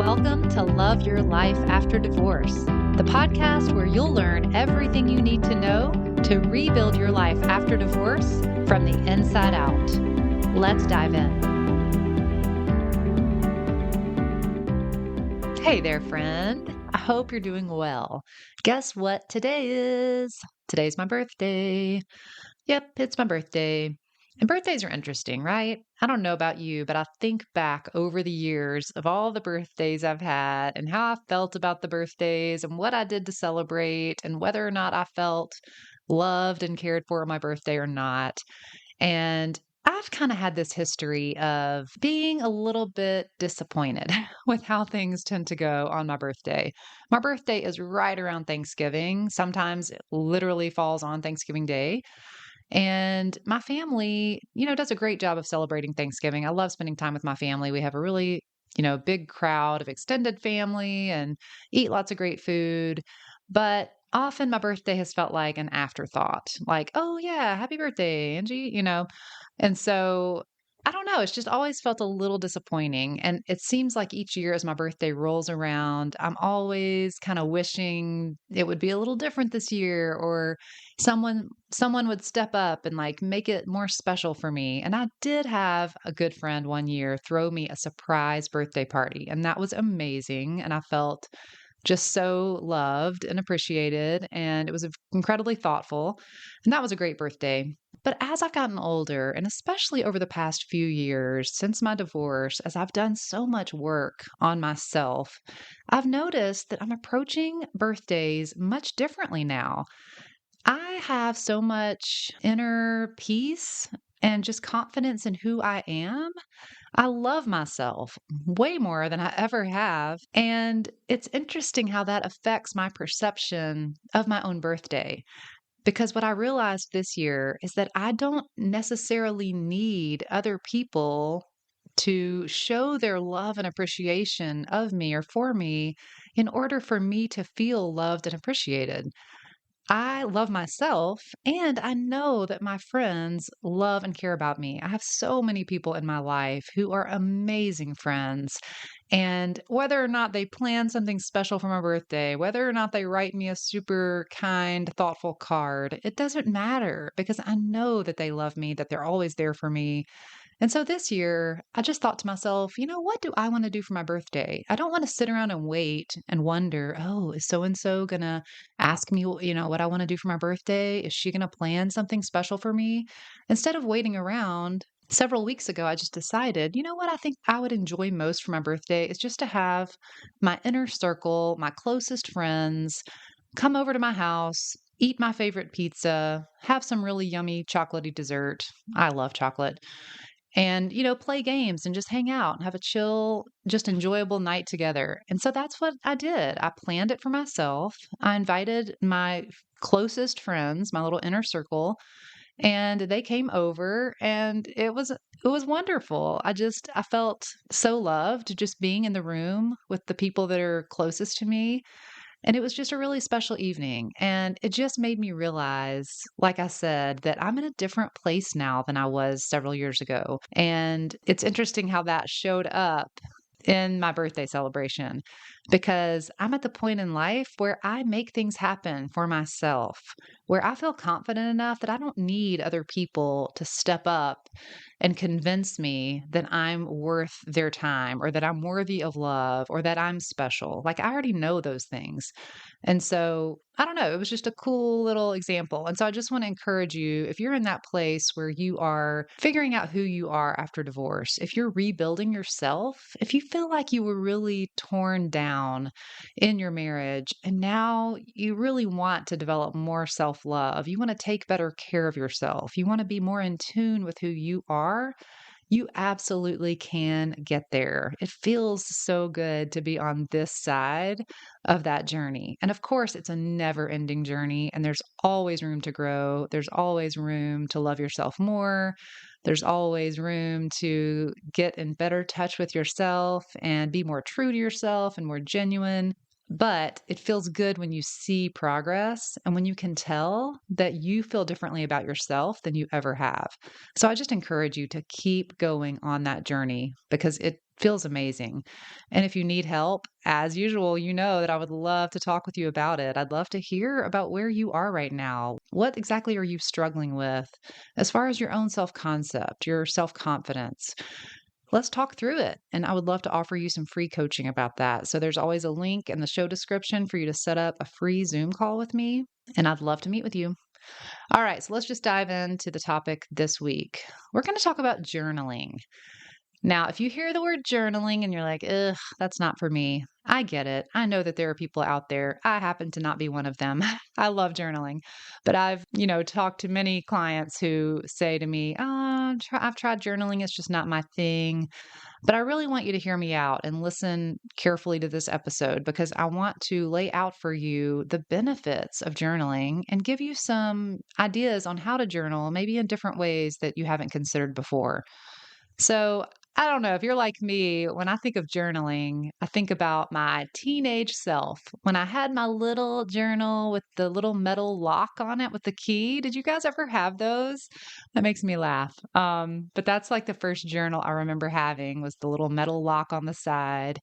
Welcome to Love Your Life After Divorce, the podcast where you'll learn everything you need to know to rebuild your life after divorce from the inside out. Let's dive in. Hey there, friend. I hope you're doing well. Guess what today is? Today's my birthday. Yep, it's my birthday. And birthdays are interesting, right? I don't know about you, but I think back over the years of all the birthdays I've had and how I felt about the birthdays and what I did to celebrate and whether or not I felt loved and cared for on my birthday or not. And I've kind of had this history of being a little bit disappointed with how things tend to go on my birthday. My birthday is right around Thanksgiving. Sometimes it literally falls on Thanksgiving Day. And my family, does a great job of celebrating Thanksgiving. I love spending time with my family. We have a really, big crowd of extended family and eat lots of great food. But often my birthday has felt like an afterthought, like, oh, yeah, happy birthday, Angie. And so I don't know. It's just always felt a little disappointing. And it seems like each year as my birthday rolls around, I'm always kind of wishing it would be a little different this year or someone would step up and like make it more special for me. And I did have a good friend one year throw me a surprise birthday party, and that was amazing. And I felt just so loved and appreciated. And it was incredibly thoughtful. And that was a great birthday. But as I've gotten older, and especially over the past few years since my divorce, as I've done so much work on myself, I've noticed that I'm approaching birthdays much differently now. I have so much inner peace and just confidence in who I am. I love myself way more than I ever have. And it's interesting how that affects my perception of my own birthday. Because what I realized this year is that I don't necessarily need other people to show their love and appreciation of me or for me in order for me to feel loved and appreciated. I love myself, and I know that my friends love and care about me. I have so many people in my life who are amazing friends. And whether or not they plan something special for my birthday, whether or not they write me a super kind, thoughtful card, it doesn't matter because I know that they love me, that they're always there for me. And so this year, I just thought to myself, what do I want to do for my birthday? I don't want to sit around and wait and wonder, oh, is so and so going to ask me, what I want to do for my birthday? Is she going to plan something special for me? Instead of waiting around, several weeks ago, I just decided, what I think I would enjoy most for my birthday is just to have my inner circle, my closest friends come over to my house, eat my favorite pizza, have some really yummy chocolatey dessert. I love chocolate and play games and just hang out and have a chill, just enjoyable night together. And so that's what I did. I planned it for myself. I invited my closest friends, my little inner circle, and they came over, and it was wonderful. I felt so loved just being in the room with the people that are closest to me. And it was just a really special evening. And it just made me realize, like I said, that I'm in a different place now than I was several years ago. And it's interesting how that showed up in my birthday celebration because I'm at the point in life where I make things happen for myself, where I feel confident enough that I don't need other people to step up and convince me that I'm worth their time or that I'm worthy of love or that I'm special. Like I already know those things. And so I don't know, it was just a cool little example. And so I just want to encourage you, if you're in that place where you are figuring out who you are after divorce, if you're rebuilding yourself, if you feel like you were really torn down in your marriage and now you really want to develop more self-love, you want to take better care of yourself, you want to be more in tune with who you are, you absolutely can get there. It feels so good to be on this side of that journey. And of course, it's a never ending journey, and there's always room to grow. There's always room to love yourself more. There's always room to get in better touch with yourself and be more true to yourself and more genuine. But it feels good when you see progress and when you can tell that you feel differently about yourself than you ever have. So I just encourage you to keep going on that journey because feels amazing. And if you need help, as usual, you know that I would love to talk with you about it. I'd love to hear about where you are right now. What exactly are you struggling with as far as your own self concept, your self confidence? Let's talk through it. And I would love to offer you some free coaching about that. So there's always a link in the show description for you to set up a free Zoom call with me. And I'd love to meet with you. All right, so let's just dive into the topic this week. We're going to talk about journaling. Now, if you hear the word journaling and you're like, ugh, that's not for me, I get it. I know that there are people out there. I happen to not be one of them. I love journaling, but I've talked to many clients who say to me, oh, I've tried journaling. It's just not my thing. But I really want you to hear me out and listen carefully to this episode because I want to lay out for you the benefits of journaling and give you some ideas on how to journal, maybe in different ways that you haven't considered before. So, I don't know if you're like me, when I think of journaling, I think about my teenage self when I had my little journal with the little metal lock on it with the key. Did you guys ever have those? That makes me laugh. But that's like the first journal I remember having was the little metal lock on the side.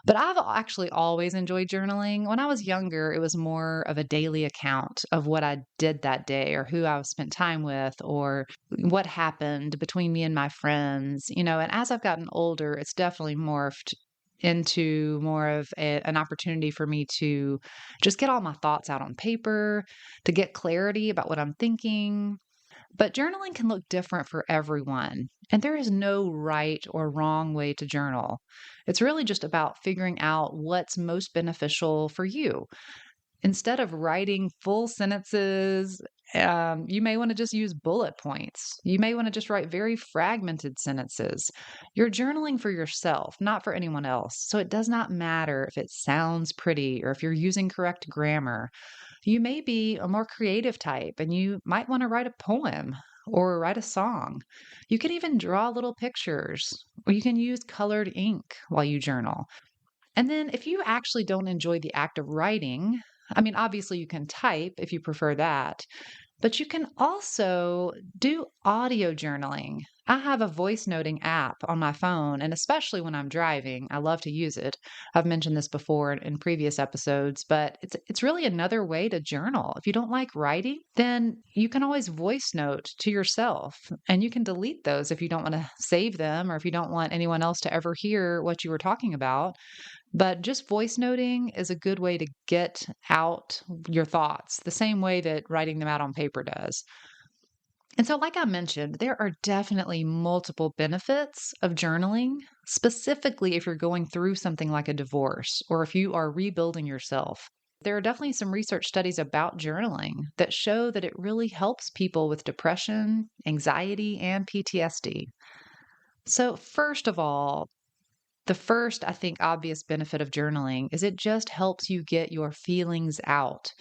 But I've actually always enjoyed journaling. When I was younger, it was more of a daily account of what I did that day or who I spent time with or what happened between me and my friends. And as I've gotten older, it's definitely morphed into more of an opportunity for me to just get all my thoughts out on paper, to get clarity about what I'm thinking. But journaling can look different for everyone, and there is no right or wrong way to journal. It's really just about figuring out what's most beneficial for you. Instead of writing full sentences, you may want to just use bullet points. You may want to just write very fragmented sentences. You're journaling for yourself, not for anyone else. So it does not matter if it sounds pretty or if you're using correct grammar. You may be a more creative type and you might want to write a poem or write a song. You can even draw little pictures or you can use colored ink while you journal. And then if you actually don't enjoy the act of writing, I mean, obviously you can type if you prefer that, but you can also do audio journaling. I have a voice noting app on my phone, and especially when I'm driving, I love to use it. I've mentioned this before in previous episodes, but it's really another way to journal. If you don't like writing, then you can always voice note to yourself, and you can delete those if you don't want to save them or if you don't want anyone else to ever hear what you were talking about. But just voice noting is a good way to get out your thoughts, the same way that writing them out on paper does. And so, like I mentioned, there are definitely multiple benefits of journaling, specifically if you're going through something like a divorce or if you are rebuilding yourself. There are definitely some research studies about journaling that show that it really helps people with depression, anxiety, and PTSD. So, first of all, the first, I think, obvious benefit of journaling is it just helps you get your feelings out.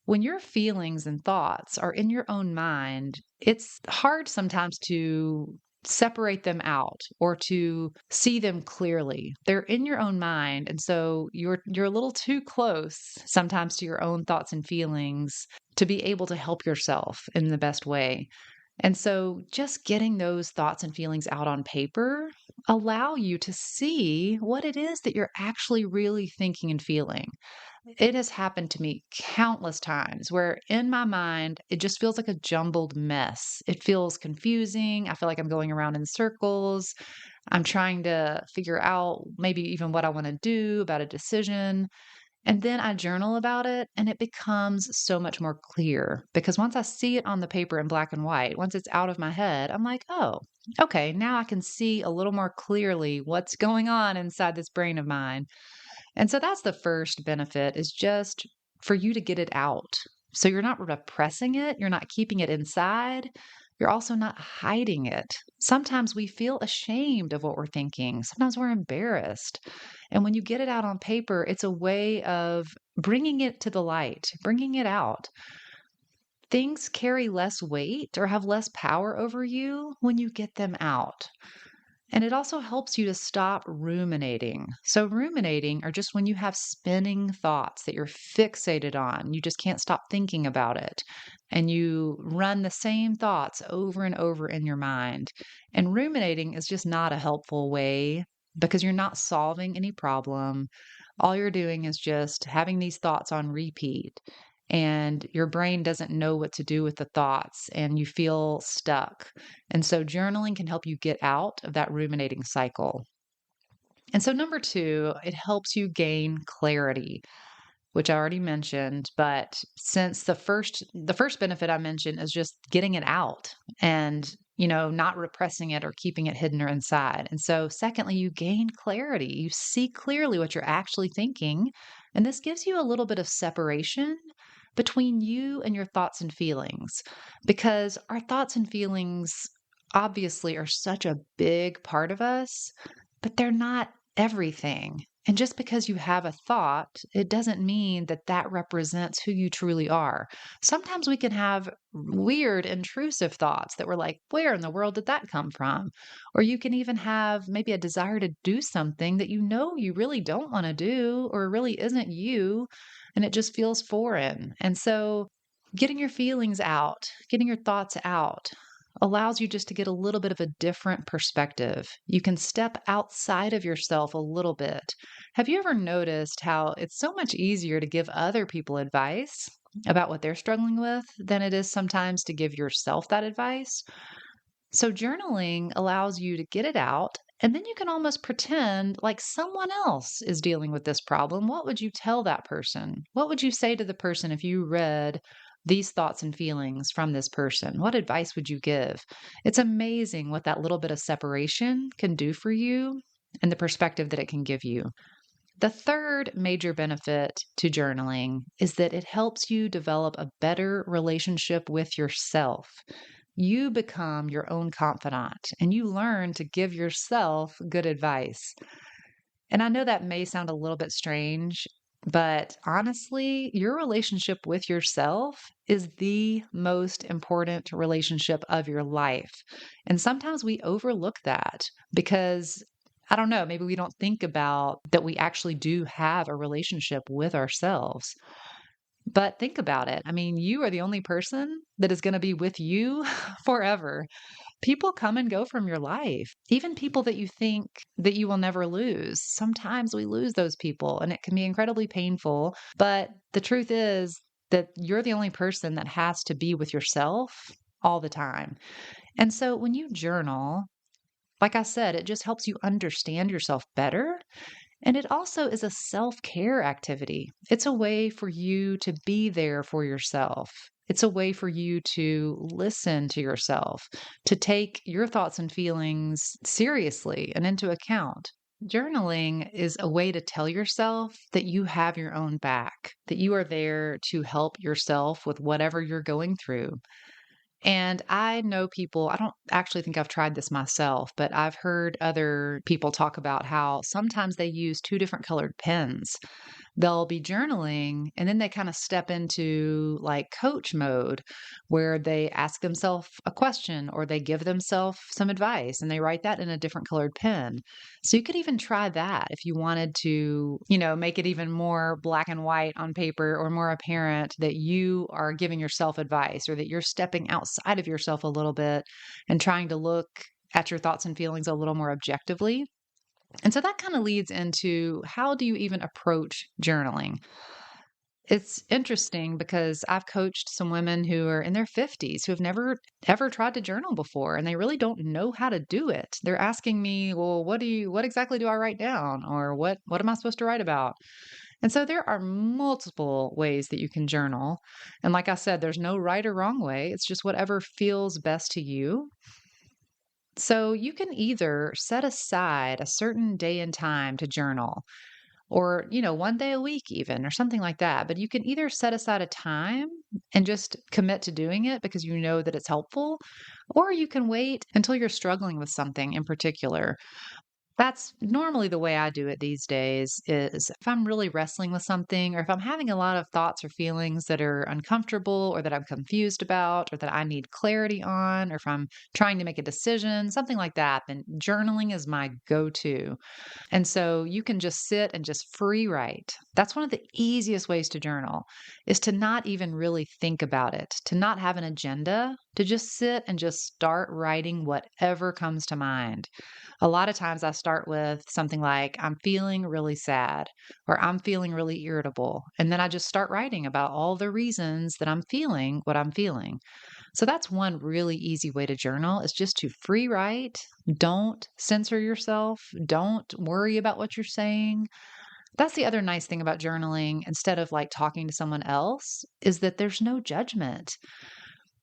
When your feelings and thoughts are in your own mind, it's hard sometimes to separate them out or to see them clearly. They're in your own mind, and so you're a little too close sometimes to your own thoughts and feelings to be able to help yourself in the best way. And so just getting those thoughts and feelings out on paper allow you to see what it is that you're actually really thinking and feeling. It has happened to me countless times where in my mind, it just feels like a jumbled mess. It feels confusing. I feel like I'm going around in circles. I'm trying to figure out maybe even what I want to do about a decision. And then I journal about it and it becomes so much more clear because once I see it on the paper in black and white, once it's out of my head, I'm like, oh, okay, now I can see a little more clearly what's going on inside this brain of mine. And so that's the first benefit is just for you to get it out. So you're not repressing it, you're not keeping it inside, you're also not hiding it. Sometimes we feel ashamed of what we're thinking, sometimes we're embarrassed. And when you get it out on paper, it's a way of bringing it to the light, bringing it out. Things carry less weight or have less power over you when you get them out. And it also helps you to stop ruminating. So, ruminating are just when you have spinning thoughts that you're fixated on. You just can't stop thinking about it. And you run the same thoughts over and over in your mind. And ruminating is just not a helpful way because you're not solving any problem. All you're doing is just having these thoughts on repeat, and your brain doesn't know what to do with the thoughts, and you feel stuck. And so, journaling can help you get out of that ruminating cycle. And so, number two, it helps you gain clarity, which I already mentioned. But since the first benefit I mentioned is just getting it out and not repressing it or keeping it hidden or inside. And so, secondly, you gain clarity. You see clearly what you're actually thinking. And this gives you a little bit of separation between you and your thoughts and feelings, because our thoughts and feelings obviously are such a big part of us, but they're not everything. And just because you have a thought, it doesn't mean that that represents who you truly are. Sometimes we can have weird, intrusive thoughts that we're like, where in the world did that come from? Or you can even have maybe a desire to do something that you know you really don't want to do or really isn't you, and it just feels foreign. And so, getting your feelings out, getting your thoughts out, allows you just to get a little bit of a different perspective. You can step outside of yourself a little bit. Have you ever noticed how it's so much easier to give other people advice about what they're struggling with than it is sometimes to give yourself that advice? So, journaling allows you to get it out, and then you can almost pretend like someone else is dealing with this problem. What would you tell that person? What would you say to the person if you read these thoughts and feelings from this person? What advice would you give? It's amazing what that little bit of separation can do for you and the perspective that it can give you. The third major benefit to journaling is that it helps you develop a better relationship with yourself. You become your own confidant and you learn to give yourself good advice. And I know that may sound a little bit strange, but honestly, your relationship with yourself is the most important relationship of your life. And sometimes we overlook that because I don't know, maybe we don't think about that we actually do have a relationship with ourselves. But think about it. I mean, you are the only person that is going to be with you forever. People come and go from your life, even people that you think that you will never lose. Sometimes we lose those people and it can be incredibly painful. But the truth is that you're the only person that has to be with yourself all the time. And so when you journal, like I said, it just helps you understand yourself better, and it also is a self care activity. It's a way for you to be there for yourself. It's a way for you to listen to yourself, to take your thoughts and feelings seriously and into account. Journaling is a way to tell yourself that you have your own back, that you are there to help yourself with whatever you're going through. And I know people, I don't actually think I've tried this myself, but I've heard other people talk about how sometimes they use two different colored pens. They'll be journaling and then they kind of step into like coach mode where they ask themselves a question or they give themselves some advice and they write that in a different colored pen. So you could even try that if you wanted to, make it even more black and white on paper or more apparent that you are giving yourself advice or that you're stepping outside of yourself a little bit and trying to look at your thoughts and feelings a little more objectively. And so that kind of leads into how do you even approach journaling? It's interesting because I've coached some women who are in their 50s who have never ever tried to journal before and they really don't know how to do it. They're asking me, "Well, what exactly do I write down or what am I supposed to write about?" And so there are multiple ways that you can journal. And like I said, there's no right or wrong way. It's just whatever feels best to you. So you can either set aside a certain day and time to journal or, one day a week even or something like that. But you can either set aside a time and just commit to doing it because you know that it's helpful, or you can wait until you're struggling with something in particular. That's normally the way I do it these days is if I'm really wrestling with something or if I'm having a lot of thoughts or feelings that are uncomfortable or that I'm confused about or that I need clarity on or if I'm trying to make a decision, something like that, then journaling is my go-to. And so you can just sit and just free write. That's one of the easiest ways to journal is to not even really think about it, to not have an agenda, to just sit and just start writing whatever comes to mind. A lot of times I start with something like, I'm feeling really sad or I'm feeling really irritable. And then I just start writing about all the reasons that I'm feeling what I'm feeling. So that's one really easy way to journal is just to free write. Don't censor yourself. Don't worry about what you're saying. That's the other nice thing about journaling instead of like talking to someone else is that there's no judgment.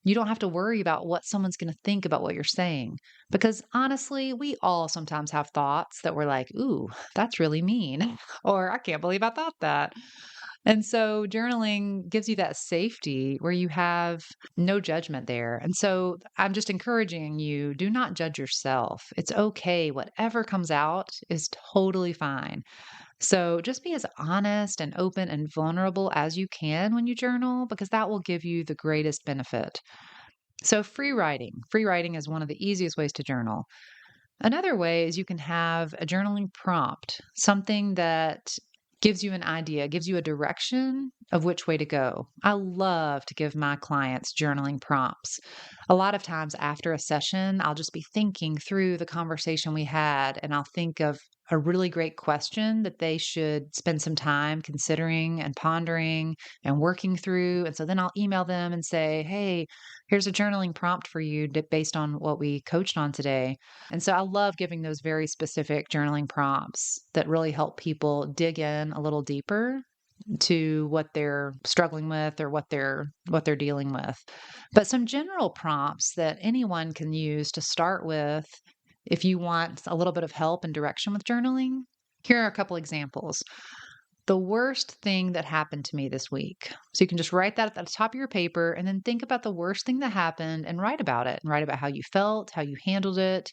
You don't have to worry about what someone's going to think about what you're saying. Because honestly, we all sometimes have thoughts that we're like, ooh, that's really mean. Or I can't believe I thought that. And so journaling gives you that safety where you have no judgment there. And so I'm just encouraging you do not judge yourself. It's okay. Whatever comes out is totally fine. So just be as honest and open and vulnerable as you can when you journal, because that will give you the greatest benefit. So free writing. Free writing is one of the easiest ways to journal. Another way is you can have a journaling prompt, something that gives you an idea, gives you a direction of which way to go. I love to give my clients journaling prompts. A lot of times after a session, I'll just be thinking through the conversation we had and I'll think of a really great question that they should spend some time considering and pondering and working through. And so then I'll email them and say, hey, here's a journaling prompt for you based on what we coached on today. And so I love giving those very specific journaling prompts that really help people dig in a little deeper to what they're struggling with or what they're dealing with. But some general prompts that anyone can use to start with if you want a little bit of help and direction with journaling. Here are a couple examples. The worst thing that happened to me this week. So you can just write that at the top of your paper and then think about the worst thing that happened and write about it and write about how you felt, how you handled it,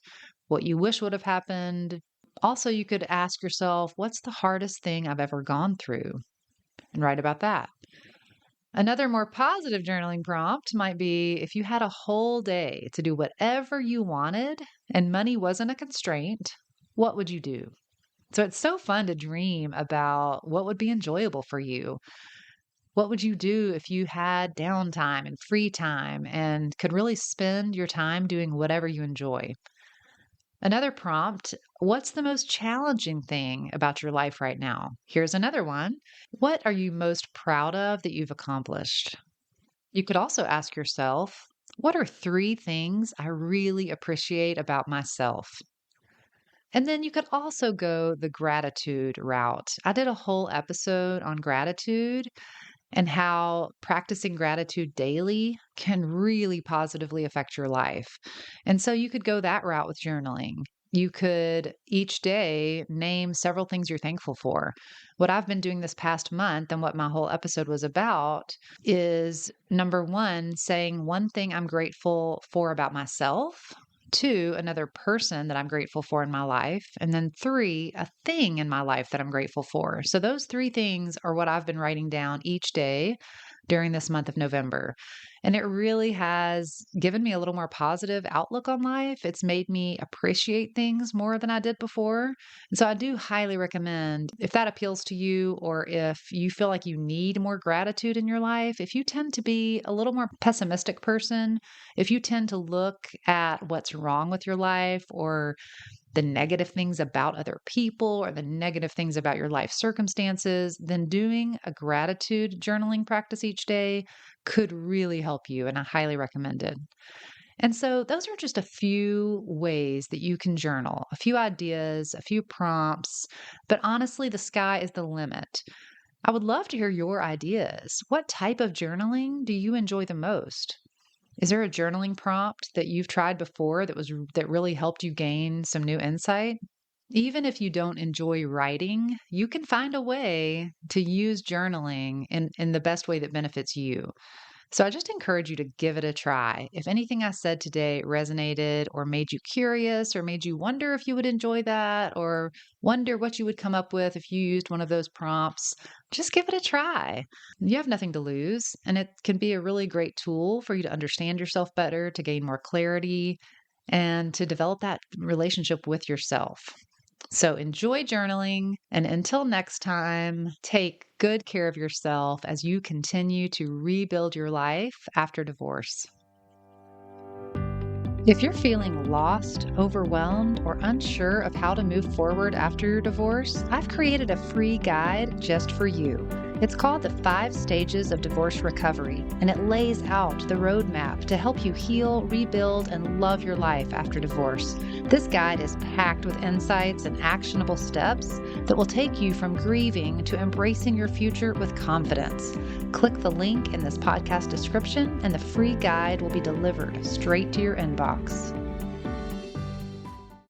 what you wish would have happened. Also, you could ask yourself, what's the hardest thing I've ever gone through? And write about that. Another more positive journaling prompt might be if you had a whole day to do whatever you wanted and money wasn't a constraint, what would you do? So it's so fun to dream about what would be enjoyable for you. What would you do if you had downtime and free time and could really spend your time doing whatever you enjoy? Another prompt, what's the most challenging thing about your life right now? Here's another one. What are you most proud of that you've accomplished? You could also ask yourself, what are three things I really appreciate about myself? And then you could also go the gratitude route. I did a whole episode on gratitude and how practicing gratitude daily can really positively affect your life. And so you could go that route with journaling. You could each day name several things you're thankful for. What I've been doing this past month and what my whole episode was about is number one, saying one thing I'm grateful for about myself. Two, another person that I'm grateful for in my life. And then three, a thing in my life that I'm grateful for. So those three things are what I've been writing down each day during this month of November. And it really has given me a little more positive outlook on life. It's made me appreciate things more than I did before. And so I do highly recommend if that appeals to you or if you feel like you need more gratitude in your life, if you tend to be a little more pessimistic person, if you tend to look at what's wrong with your life or the negative things about other people or the negative things about your life circumstances, then doing a gratitude journaling practice each day could really help you. And I highly recommend it. And so, those are just a few ways that you can journal, a few ideas, a few prompts. But honestly, the sky is the limit. I would love to hear your ideas. What type of journaling do you enjoy the most? Is there a journaling prompt that you've tried before that really helped you gain some new insight? Even if you don't enjoy writing, you can find a way to use journaling in the best way that benefits you. So I just encourage you to give it a try. If anything I said today resonated or made you curious or made you wonder if you would enjoy that or wonder what you would come up with if you used one of those prompts, just give it a try. You have nothing to lose, and it can be a really great tool for you to understand yourself better, to gain more clarity, and to develop that relationship with yourself. So enjoy journaling. And until next time, take good care of yourself as you continue to rebuild your life after divorce. If you're feeling lost, overwhelmed, or unsure of how to move forward after your divorce, I've created a free guide just for you. It's called the 5 Stages of Divorce Recovery, and it lays out the roadmap to help you heal, rebuild, and love your life after divorce. This guide is packed with insights and actionable steps that will take you from grieving to embracing your future with confidence. Click the link in this podcast description, and the free guide will be delivered straight to your inbox.